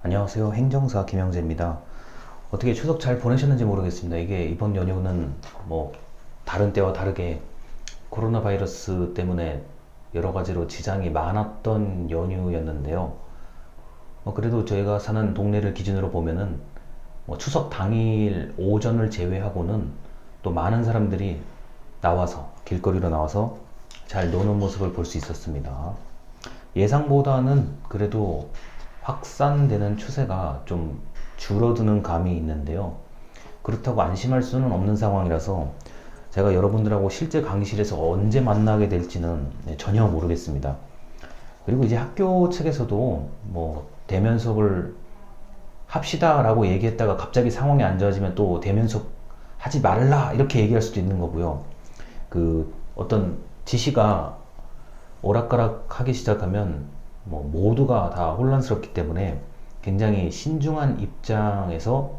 안녕하세요. 행정사 김영재입니다. 어떻게 추석 잘 보내셨는지 모르겠습니다. 이게 이번 연휴는 뭐 다른 때와 다르게 코로나 바이러스 때문에 여러 가지로 지장이 많았던 연휴였는데요. 그래도 저희가 사는 동네를 기준으로 보면은 추석 당일 오전을 제외하고는 또 많은 사람들이 나와서 길거리로 나와서 잘 노는 모습을 볼 수 있었습니다. 예상보다는 그래도 확산되는 추세가 좀 줄어드는 감이 있는데요. 그렇다고 안심할 수는 없는 상황이라서 제가 여러분들하고 실제 강의실에서 언제 만나게 될지는 전혀 모르겠습니다. 그리고 이제 학교 측에서도 뭐 대면 수업을 합시다라고 얘기했다가 갑자기 상황이 안 좋아지면 또 대면 수업 하지 말라 이렇게 얘기할 수도 있는 거고요. 그 어떤 지시가 오락가락하기 시작하면 모두가 다 혼란스럽기 때문에 굉장히 신중한 입장에서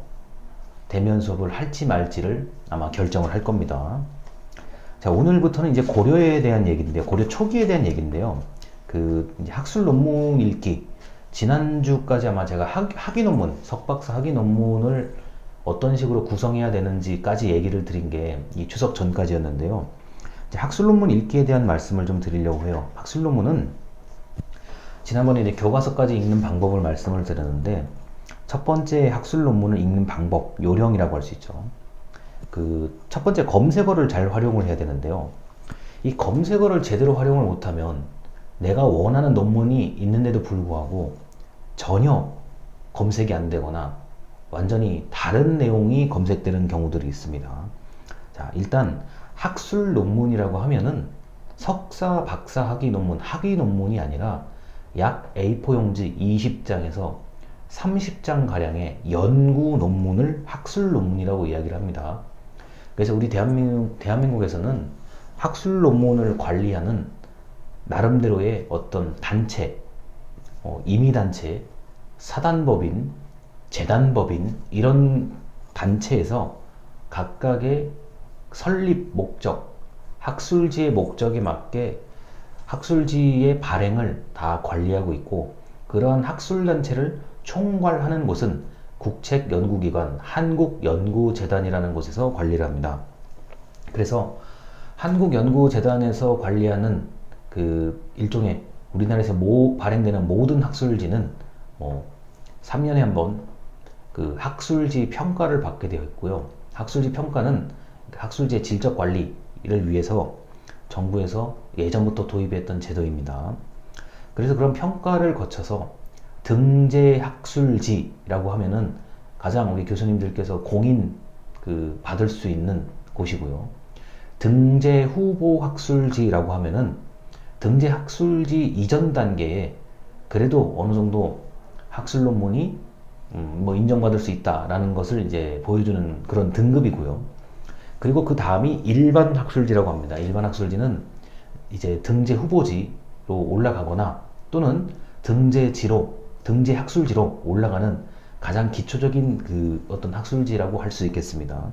대면 수업을 할지 말지를 아마 결정을 할 겁니다. 자, 오늘부터는 이제 고려에 대한 얘기인데요. 고려 초기에 대한 얘기인데요. 그 이제 학술 논문 읽기. 지난주까지 아마 제가 학위 논문, 석박사 학위 논문을 어떤 식으로 구성해야 되는지까지 얘기를 드린 게 이 추석 전까지였는데요. 이제 학술 논문 읽기에 대한 말씀을 좀 드리려고 해요. 학술 논문은 지난번에 이제 교과서까지 읽는 방법을 말씀을 드렸는데, 첫 번째 학술 논문을 읽는 방법, 요령이라고 할 수 있죠. 그 첫 번째 검색어를 잘 활용을 해야 되는데요. 이 검색어를 제대로 활용을 못하면 내가 원하는 논문이 있는데도 불구하고 전혀 검색이 안 되거나 완전히 다른 내용이 검색되는 경우들이 있습니다. 자, 일단 학술 논문이라고 하면은 석사, 박사 학위 논문, 학위 논문이 아니라 약 A4 용지 20장에서 30장 가량의 연구 논문을 학술 논문이라고 이야기를 합니다. 그래서 우리 대한민국에서는 학술 논문을 관리하는 나름대로의 어떤 단체, 임의단체, 사단법인, 재단법인 이런 단체에서 각각의 설립 목적, 학술지의 목적에 맞게 학술지의 발행을 다 관리하고 있고, 그러한 학술단체를 총괄하는 곳은 국책연구기관 한국연구재단이라는 곳에서 관리를 합니다. 그래서 한국연구재단에서 관리하는 그 일종의 우리나라에서 발행되는 모든 학술지는 3년에 한 번 그 학술지 평가를 받게 되어 있고요. 학술지 평가는 학술지의 질적 관리를 위해서 정부에서 예전부터 도입했던 제도입니다. 그래서 그런 평가를 거쳐서 등재학술지라고 하면은 가장 우리 교수님들께서 공인 받을 수 있는 곳이고요. 등재후보학술지라고 하면은 등재학술지 이전 단계에 그래도 어느 정도 학술 논문이 인정받을 수 있다라는 것을 이제 보여주는 그런 등급이고요. 그리고 그 다음이 일반 학술지라고 합니다. 일반 학술지는 이제 등재 후보지로 올라가거나 또는 등재 학술지로 올라가는 가장 기초적인 그 어떤 학술지라고 할 수 있겠습니다.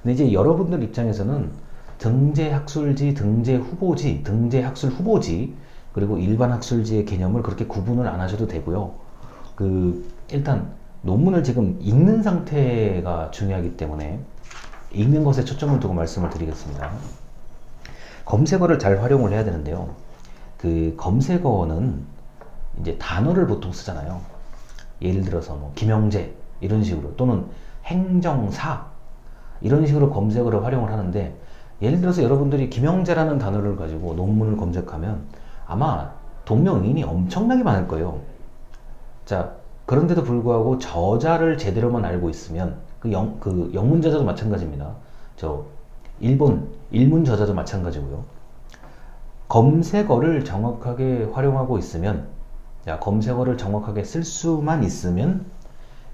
근데 이제 여러분들 입장에서는 등재 학술지, 등재 후보지, 등재 학술 후보지, 그리고 일반 학술지의 개념을 그렇게 구분을 안 하셔도 되고요. 일단 논문을 지금 읽는 상태가 중요하기 때문에 읽는 것에 초점을 두고 말씀을 드리겠습니다. 검색어를 잘 활용을 해야 되는데요. 그 검색어는 이제 단어를 보통 쓰잖아요. 예를 들어서 김영재 이런 식으로, 또는 행정사 이런 식으로 검색어를 활용을 하는데, 예를 들어서 여러분들이 김영재라는 단어를 가지고 논문을 검색하면 아마 동명이인이 엄청나게 많을 거예요. 자, 그런데도 불구하고 저자를 제대로만 알고 있으면 그 영문 저자도 마찬가지입니다. 일문 저자도 마찬가지고요. 검색어를 정확하게 활용하고 있으면, 검색어를 정확하게 쓸 수만 있으면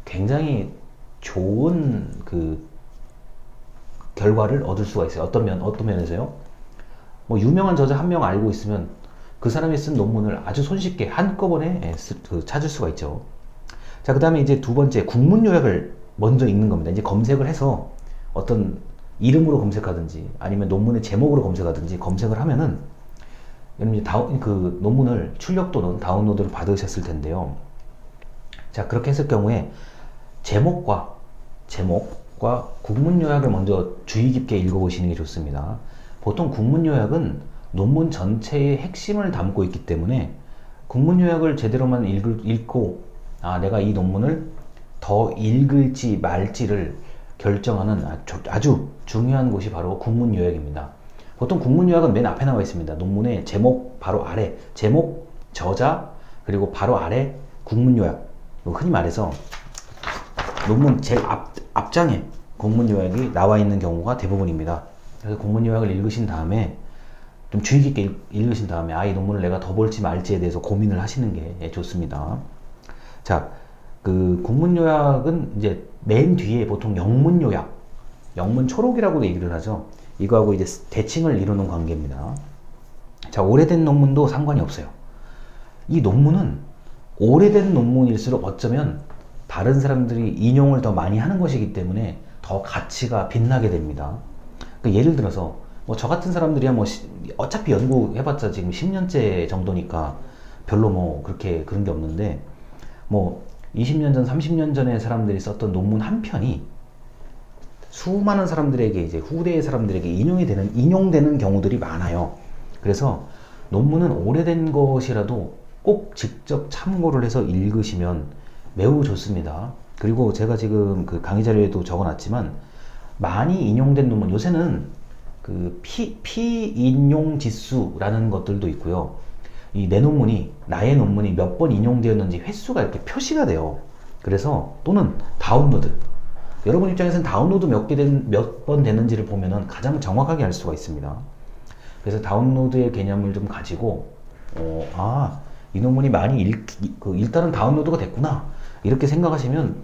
굉장히 좋은 결과를 얻을 수가 있어요. 어떤 면에서요? 유명한 저자 한 명 알고 있으면 그 사람이 쓴 논문을 아주 손쉽게 한꺼번에 찾을 수가 있죠. 자, 그 다음에 이제 두 번째, 국문 요약을 먼저 읽는 겁니다. 이제 검색을 해서 어떤 이름으로 검색하든지 아니면 논문의 제목으로 검색하든지 검색을 하면은, 여러분 논문을 출력 또는 다운로드를 받으셨을 텐데요. 자, 그렇게 했을 경우에 제목과 국문 요약을 먼저 주의 깊게 읽어보시는 게 좋습니다. 보통 국문 요약은 논문 전체의 핵심을 담고 있기 때문에 국문 요약을 제대로만 읽고 내가 이 논문을 더 읽을지 말지를 결정하는 아주 중요한 곳이 바로 국문 요약입니다. 보통 국문 요약은 맨 앞에 나와 있습니다. 논문의 제목 바로 아래, 제목, 저자, 그리고 바로 아래 국문 요약. 흔히 말해서 논문 제일 앞장에 국문 요약이 나와 있는 경우가 대부분입니다. 그래서 국문 요약을 읽으신 다음에 좀 주의 깊게 읽으신 다음에 이 논문을 내가 더 볼지 말지에 대해서 고민을 하시는 게 좋습니다. 자, 그 국문 요약은 이제 맨 뒤에 보통 영문 요약, 영문 초록이라고도 얘기를 하죠. 이거하고 이제 대칭을 이루는 관계입니다. 자, 오래된 논문도 상관이 없어요. 이 논문은 오래된 논문일수록 어쩌면 다른 사람들이 인용을 더 많이 하는 것이기 때문에 더 가치가 빛나게 됩니다. 그러니까 예를 들어서 저 같은 사람들이야 어차피 연구해봤자 지금 10년째 정도니까 별로 그렇게 그런 게 없는데 20년 전, 30년 전에 사람들이 썼던 논문 한 편이 수많은 사람들에게 이제 후대의 사람들에게 인용되는 경우들이 많아요. 그래서 논문은 오래된 것이라도 꼭 직접 참고를 해서 읽으시면 매우 좋습니다. 그리고 제가 지금 그 강의 자료에도 적어놨지만 많이 인용된 논문, 요새는 그 피인용 지수라는 것들도 있고요. 나의 논문이 몇 번 인용되었는지 횟수가 이렇게 표시가 돼요. 그래서 또는 다운로드. 여러분 입장에서는 다운로드 몇 번 되는지를 보면은 가장 정확하게 알 수가 있습니다. 그래서 다운로드의 개념을 좀 가지고 이 논문이 많이 일단은 다운로드가 됐구나 이렇게 생각하시면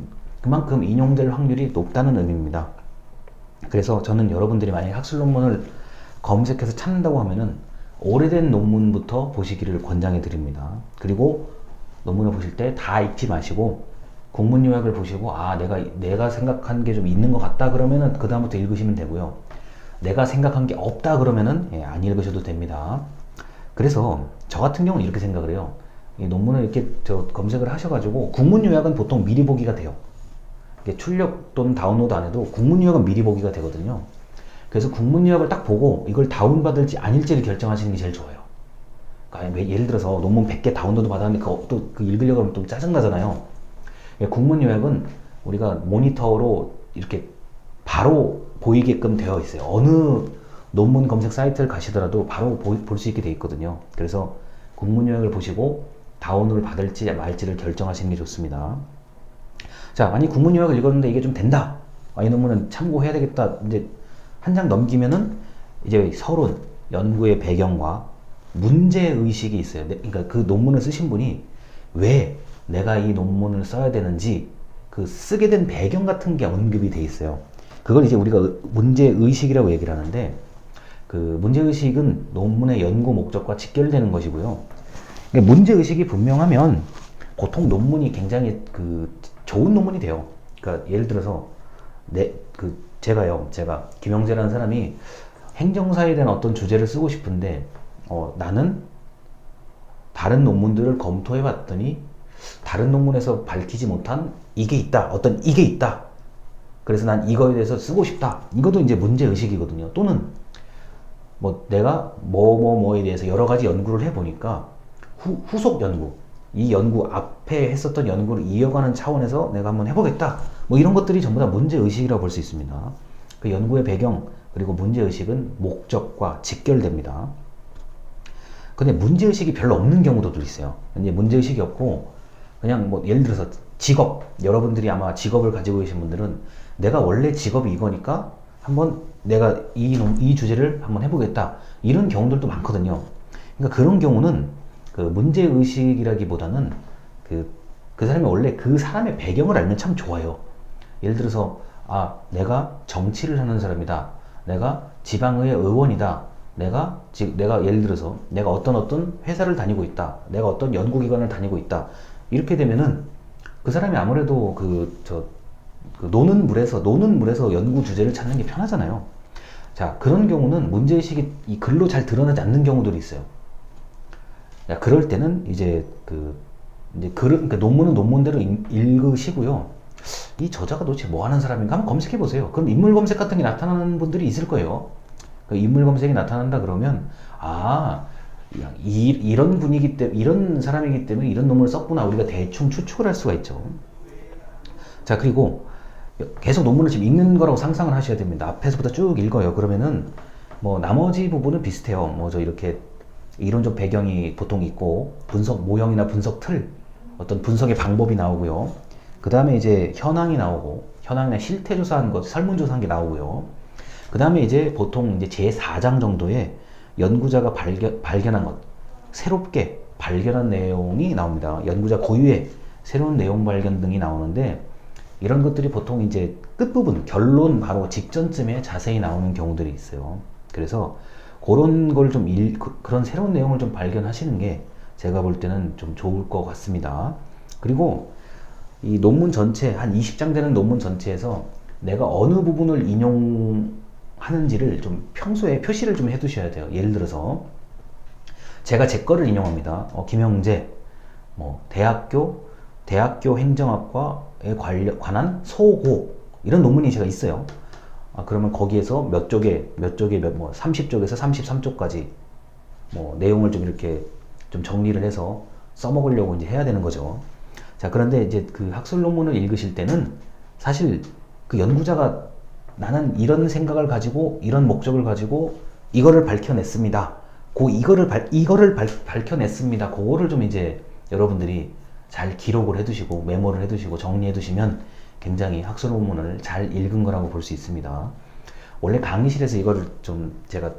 그만큼 인용될 확률이 높다는 의미입니다. 그래서 저는 여러분들이 만약에 학술 논문을 검색해서 찾는다고 하면은 오래된 논문부터 보시기를 권장해 드립니다. 그리고 논문을 보실 때 다 읽지 마시고 국문 요약을 보시고 내가 생각한 게 좀 있는 것 같다 그러면은 그 다음부터 읽으시면 되고요. 내가 생각한 게 없다 그러면은 안 읽으셔도 됩니다. 그래서 저 같은 경우는 이렇게 생각을 해요. 이 논문을 이렇게 검색을 하셔가지고 국문 요약은 보통 미리 보기가 돼요. 출력 또는 다운로드 안 해도 국문 요약은 미리 보기가 되거든요. 그래서 국문 요약을 딱 보고 이걸 다운받을지 아닐지를 결정하시는 게 제일 좋아요. 그러니까 예를 들어서 논문 100개 다운로드 받았는데 또 읽으려고 하면 또 짜증나잖아요. 국문 요약은 우리가 모니터로 이렇게 바로 보이게끔 되어 있어요. 어느 논문 검색 사이트를 가시더라도 바로 볼 수 있게 되어 있거든요. 그래서 국문 요약을 보시고 다운을 받을지 말지를 결정하시는 게 좋습니다. 자, 국문 요약을 읽었는데 이게 좀 된다. 이 논문은 참고해야 되겠다. 이제 한 장 넘기면은 이제 서론, 연구의 배경과 문제의식이 있어요. 그러니까 그 논문을 쓰신 분이 왜 내가 이 논문을 써야 되는지 그 쓰게 된 배경 같은 게 언급이 돼 있어요. 그걸 이제 우리가 문제의식이라고 얘기를 하는데 그 문제의식은 논문의 연구 목적과 직결되는 것이고요. 그러니까 문제의식이 분명하면 보통 논문이 굉장히 좋은 논문이 돼요. 그러니까 예를 들어서 제가 김영재라는 사람이 행정사에 대한 어떤 주제를 쓰고 싶은데 나는 다른 논문들을 검토해 봤더니 다른 논문에서 밝히지 못한 이게 있다. 그래서 난 이거에 대해서 쓰고 싶다. 이것도 이제 문제의식이거든요. 또는 내가 뭐에 대해서 여러 가지 연구를 해보니까 후속 연구, 이 연구 앞에 했었던 연구를 이어가는 차원에서 내가 한번 해보겠다. 이런 것들이 전부 다 문제의식이라고 볼 수 있습니다. 그 연구의 배경 그리고 문제의식은 목적과 직결됩니다. 근데 문제의식이 별로 없는 경우도 있어요. 이제 문제의식이 없고 그냥 예를 들어서 직업, 여러분들이 아마 직업을 가지고 계신 분들은 내가 원래 직업이 이거니까 한번 내가 이 주제를 한번 해보겠다 이런 경우들도 많거든요. 그러니까 그런 경우는 그 문제의식이라기보다는 그 사람이 원래 그 사람의 배경을 알면 참 좋아요. 예를 들어서 내가 정치를 하는 사람이다. 내가 지방의회 의원이다. 내가 예를 들어서 내가 어떤 회사를 다니고 있다. 내가 어떤 연구기관을 다니고 있다. 이렇게 되면은 그 사람이 아무래도 노는 물에서 연구 주제를 찾는 게 편하잖아요. 자, 그런 경우는 문제의식이 이 글로 잘 드러나지 않는 경우들이 있어요. 그럴 때는 이제 이제 그러니까 논문은 논문대로 읽으시고요. 이 저자가 도대체 뭐 하는 사람인가 한번 검색해 보세요. 그럼 인물 검색 같은 게 나타나는 분들이 있을 거예요. 그 인물 검색이 나타난다 그러면 아, 이런 분위기 때문에 이런 사람이기 때문에 이런 논문을 썼구나 우리가 대충 추측을 할 수가 있죠. 자, 그리고 계속 논문을 지금 읽는 거라고 상상을 하셔야 됩니다. 앞에서부터 쭉 읽어요. 그러면은 뭐 나머지 부분은 비슷해요. 뭐 저 이렇게 이론적 배경이 보통 있고 분석 모형이나 분석 틀 어떤 분석의 방법이 나오고요. 그 다음에 이제 현황이 나오고 현황이나 실태 조사한 것, 설문조사한 게 나오고요. 그 다음에 이제 보통 이제 제4장 정도에 연구자가 발견한 것, 새롭게 발견한 내용이 나옵니다. 연구자 고유의 새로운 내용 발견 등이 나오는데 이런 것들이 보통 이제 끝부분, 결론 바로 직전쯤에 자세히 나오는 경우들이 있어요. 그래서 그런 걸 좀 그런 새로운 내용을 좀 발견하시는 게 제가 볼 때는 좀 좋을 것 같습니다. 그리고 이 논문 전체, 한 20장 되는 논문 전체에서 내가 어느 부분을 인용하는지를 좀 평소에 표시를 좀 해두셔야 돼요. 예를 들어서 제가 제 거를 인용합니다. 김영재, 뭐 대학교 행정학과에 관한 소고 이런 논문이 제가 있어요. 그러면 거기에서 몇 쪽에 뭐 30쪽에서 33쪽까지 뭐 내용을 좀 이렇게 좀 정리를 해서 써먹으려고 이제 해야 되는 거죠. 자, 그런데 이제 그 학술 논문을 읽으실 때는 사실 그 연구자가 나는 이런 생각을 가지고 이런 목적을 가지고 이거를 밝혀냈습니다. 이거를 밝혀냈습니다. 그거를 좀 이제 여러분들이 잘 기록을 해두시고 메모를 해두시고 정리해두시면 굉장히 학술 논문을 잘 읽은 거라고 볼 수 있습니다. 원래 강의실에서 이거를 좀 제가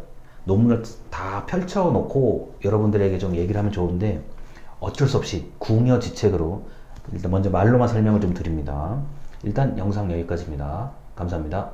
논문을 다 펼쳐놓고 여러분들에게 좀 얘기를 하면 좋은데 어쩔 수 없이 궁여지책으로 일단 먼저 말로만 설명을 좀 드립니다. 일단 영상 여기까지입니다. 감사합니다.